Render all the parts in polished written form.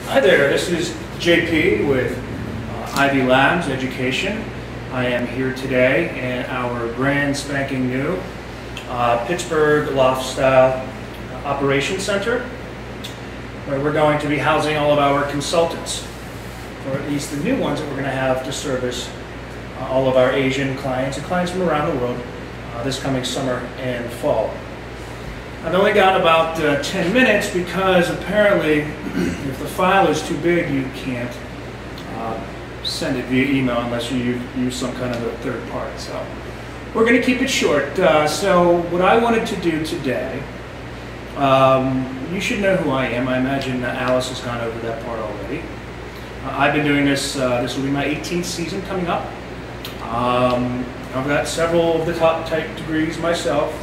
Hi there, this is JP with Ivy Labs Education. I am here today in our brand spanking new Pittsburgh Loft Style Operations Center, where we're going to be housing all of our consultants, or at least the new ones that we're going to have to service all of our Asian clients and clients from around the world this coming summer and fall. I've only got about 10 minutes because apparently if the file is too big you can't send it via email unless you use some kind of a third party. So we're going to keep it short. So what I wanted to do today, you should know who I am. I imagine Alice has gone over that part already. I've been doing this, this will be my 18th season coming up. I've got several of the top type degrees myself.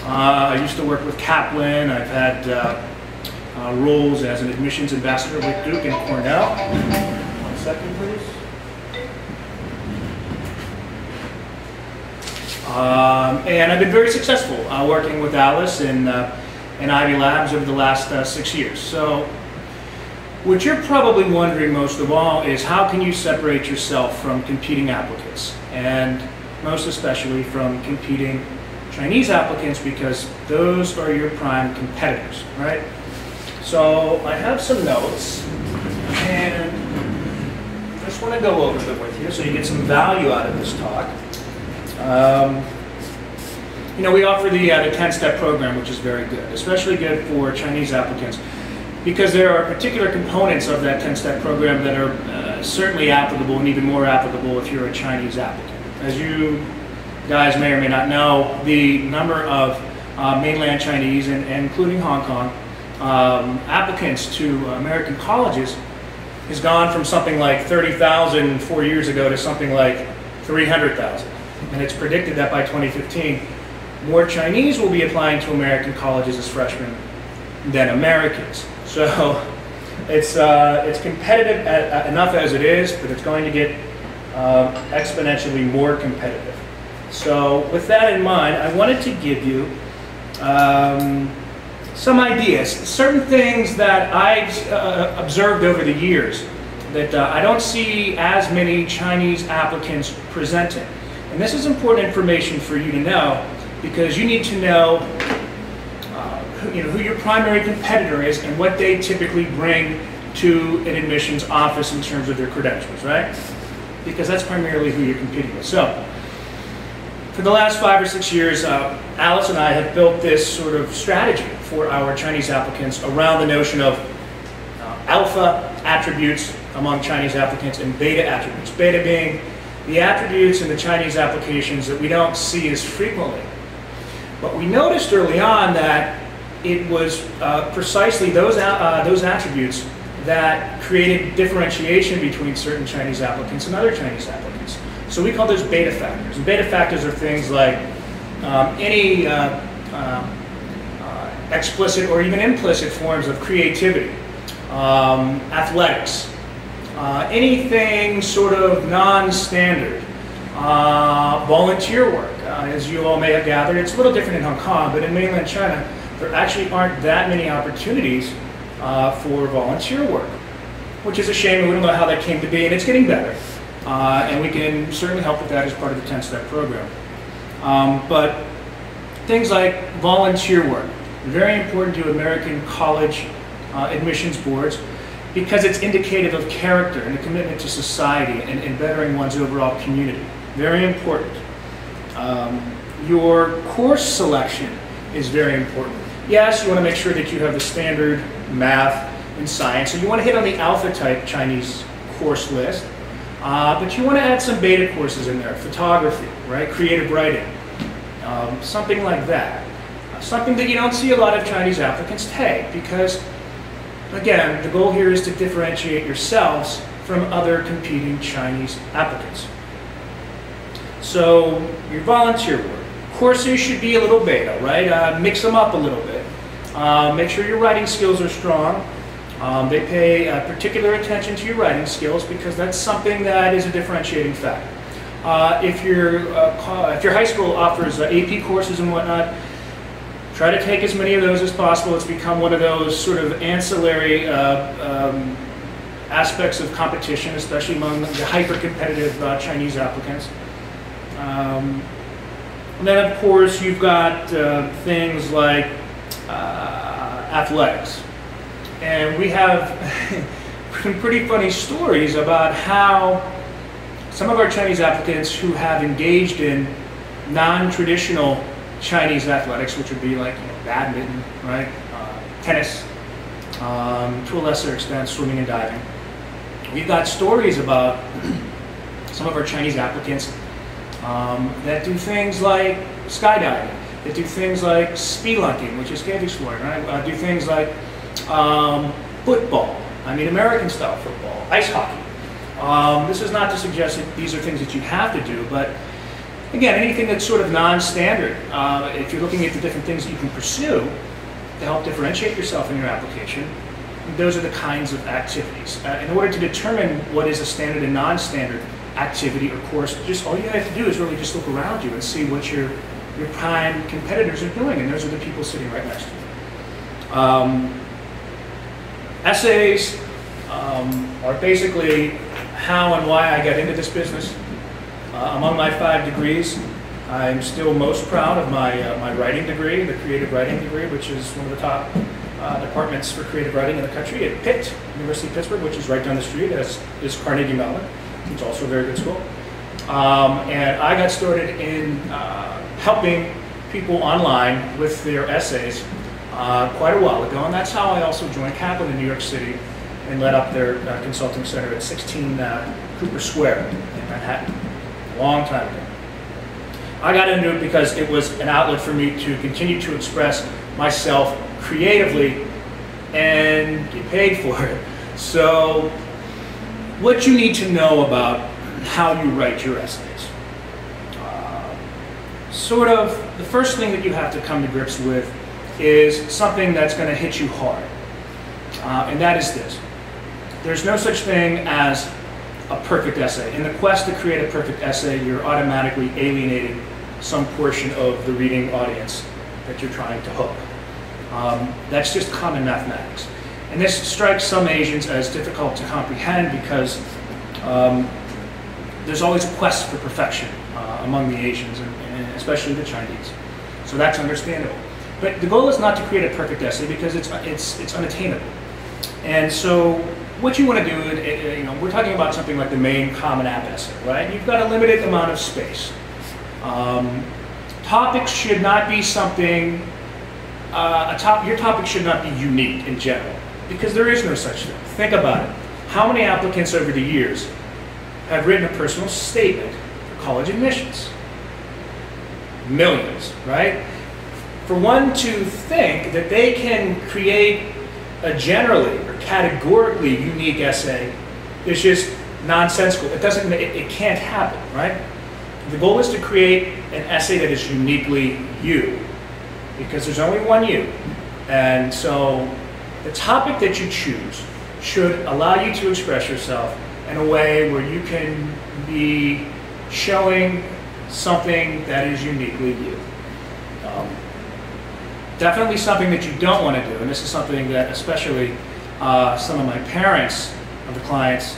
I used to work with Kaplan. I've had roles as an admissions ambassador with Duke and Cornell. 1 second, please. And I've been very successful working with Alice and Ivy Labs over the last 6 years. So what you're probably wondering most of all is how can you separate yourself from competing applicants, and most especially from competing Chinese applicants, because those are your prime competitors, right? So I have some notes and I just want to go over them with you so you get some value out of this talk. You know, we offer the 10-step program, which is very good, especially good for Chinese applicants, because there are particular components of that 10-step program that are certainly applicable, and even more applicable if you're a Chinese applicant. As you guys may or may not know, the number of mainland Chinese, and including Hong Kong, applicants to American colleges has gone from something like 30,000 4 years ago to something like 300,000. And it's predicted that by 2015, more Chinese will be applying to American colleges as freshmen than Americans. So it's competitive enough as it is, but it's going to get exponentially more competitive. So with that in mind, I wanted to give you some ideas, certain things that I've observed over the years that I don't see as many Chinese applicants presenting. And this is important information for you to know, because you need to know, who your primary competitor is and what they typically bring to an admissions office in terms of their credentials, right? Because that's primarily who you're competing with. So, for the last 5 or 6 years, Alice and I have built this sort of strategy for our Chinese applicants around the notion of alpha attributes among Chinese applicants and beta attributes. Beta being the attributes in the Chinese applications that we don't see as frequently. But we noticed early on that it was precisely those attributes that created differentiation between certain Chinese applicants and other Chinese applicants. So we call those beta factors. And beta factors are things like any explicit or even implicit forms of creativity, athletics, anything sort of non-standard, volunteer work. As you all may have gathered, it's a little different in Hong Kong, but in mainland China, there actually aren't that many opportunities for volunteer work, which is a shame, and we don't know how that came to be, and it's getting better. And we can certainly help with that as part of the 10-step program. But things like volunteer work, very important to American college admissions boards, because it's indicative of character and a commitment to society and bettering one's overall community. Very important. Your course selection is very important. Yes, you want to make sure that you have the standard math and science, so you want to hit on the alpha type Chinese course list. But you want to add some beta courses in there, photography, right, creative writing, something like that. Something that you don't see a lot of Chinese applicants take, because, again, the goal here is to differentiate yourselves from other competing Chinese applicants. So your volunteer work. Courses should be a little beta, right? Mix them up a little bit. Make sure your writing skills are strong. They pay particular attention to your writing skills, because that's something that is a differentiating factor. If your high school offers AP courses and whatnot, Try to take as many of those as possible. It's become one of those sort of ancillary aspects of competition, especially among the hyper-competitive Chinese applicants. And then, of course, you've got things like athletics. And we have some pretty funny stories about how some of our Chinese applicants who have engaged in non-traditional Chinese athletics, which would be like badminton, right, tennis, to a lesser extent swimming and diving. We've got stories about some of our Chinese applicants that do things like skydiving, that do things like spelunking, which is cave exploring, right? Do things like football, American style football, ice hockey. This is not to suggest that these are things that you have to do, but again, anything that's sort of non-standard, if you're looking at the different things that you can pursue to help differentiate yourself in your application, those are the kinds of activities. In order to determine what is a standard and non-standard activity or course, just all you have to do is really just look around you and see what your prime competitors are doing, and those are the people sitting right next to you. Essays are basically how and why I got into this business. Among my 5 degrees, I'm still most proud of my writing degree, the creative writing degree, which is one of the top departments for creative writing in the country at Pitt, University of Pittsburgh, which is right down the street, as is Carnegie Mellon. It's also a very good school. And I got started in helping people online with their essays quite a while ago, and that's how I also joined Kaplan in New York City and led up their consulting center at 16 Cooper Square in Manhattan, a long time ago. I got into it because it was an outlet for me to continue to express myself creatively and get paid for it. So what you need to know about how you write your essays. Sort of the first thing that you have to come to grips with is something that's going to hit you hard. And that is this. There's no such thing as a perfect essay. In the quest to create a perfect essay, you're automatically alienating some portion of the reading audience that you're trying to hook. That's just common mathematics. And this strikes some Asians as difficult to comprehend because there's always a quest for perfection among the Asians, and especially the Chinese. So that's understandable. But the goal is not to create a perfect essay because it's unattainable. And so what you want to do, we're talking about something like the main Common App essay, right? You've got a limited amount of space. Topics should not be something, your topic should not be unique in general, because there is no such thing. Think about it. How many applicants over the years have written a personal statement for college admissions? Millions, right? For one to think that they can create a generally or categorically unique essay is just nonsensical. It can't happen, right? The goal is to create an essay that is uniquely you, because there's only one you. And so the topic that you choose should allow you to express yourself in a way where you can be showing something that is uniquely you. Definitely something that you don't want to do, and this is something that especially some of my parents of the clients,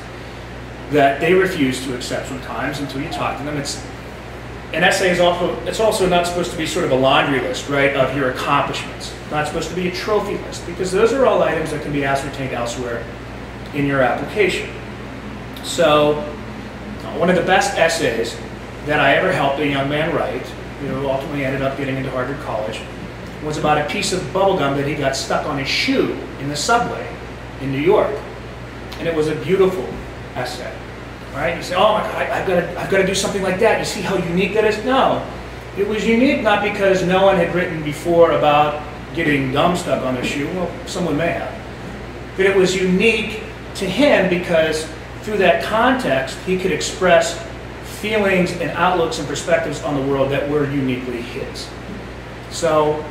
that they refuse to accept sometimes until you talk to them. An essay is also not supposed to be sort of a laundry list, right, of your accomplishments. It's not supposed to be a trophy list, because those are all items that can be ascertained elsewhere in your application. So one of the best essays that I ever helped a young man write, who ultimately ended up getting into Harvard College, was about a piece of bubble gum that he got stuck on his shoe in the subway in New York. And it was a beautiful essay, right? You say, oh my God, I've got to do something like that. You see how unique that is? No, it was unique not because no one had written before about getting gum stuck on their shoe. Well, someone may have. But it was unique to him because through that context, he could express feelings and outlooks and perspectives on the world that were uniquely his. So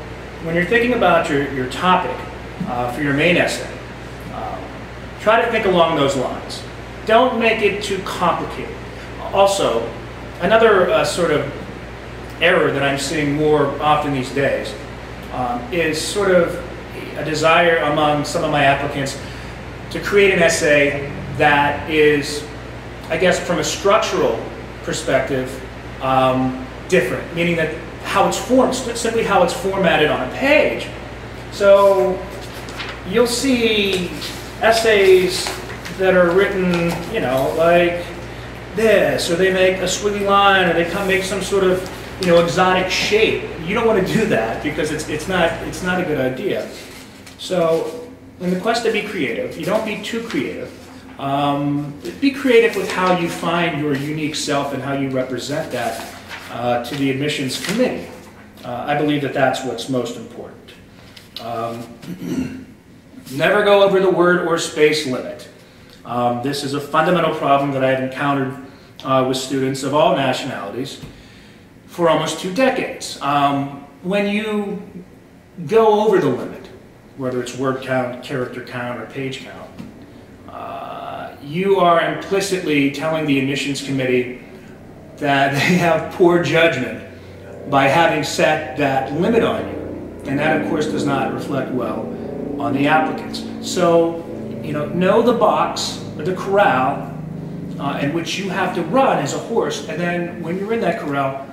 when you're thinking about your topic for your main essay, try to think along those lines. Don't make it too complicated. Also, another sort of error that I'm seeing more often these days is sort of a desire among some of my applicants to create an essay that is, I guess, from a structural perspective, different, meaning that how it's formed, simply how it's formatted on a page. So you'll see essays that are written, you know, like this, or they make a squiggly line, or they make some sort of, you know, exotic shape. You don't want to do that because it's not a good idea. So in the quest to be creative, you don't be too creative. Be creative with how you find your unique self and how you represent that to the admissions committee. I believe that that's what's most important. Never go over the word or space limit. This is a fundamental problem that I've encountered with students of all nationalities for almost 2 decades. When you go over the limit, whether it's word count, character count, or page count, you are implicitly telling the admissions committee that they have poor judgment by having set that limit on you. And that, of course, does not reflect well on the applicants. So, you know the box, or the corral, in which you have to run as a horse, and then when you're in that corral,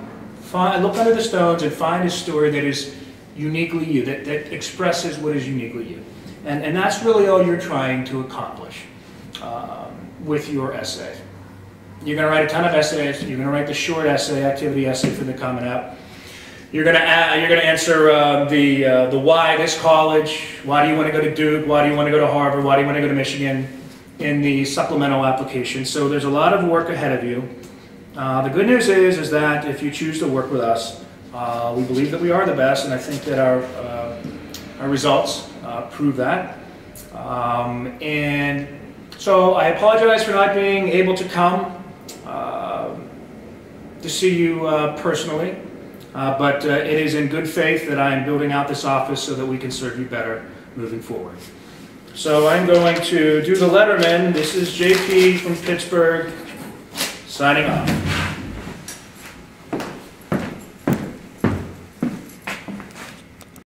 look under the stones and find a story that is uniquely you, that expresses what is uniquely you. And that's really all you're trying to accomplish with your essay. You're going to write a ton of essays. You're going to write the short essay, activity essay for the Common App. You're going to answer the why this college, why do you want to go to Duke, why do you want to go to Harvard, why do you want to go to Michigan in the supplemental application. So there's a lot of work ahead of you. The good news is that if you choose to work with us, we believe that we are the best, and I think that our results prove that. And so I apologize for not being able to come to see you personally, but it is in good faith that I am building out this office so that we can serve you better moving forward. So I'm going to do the letterman. This is JP from Pittsburgh, signing off.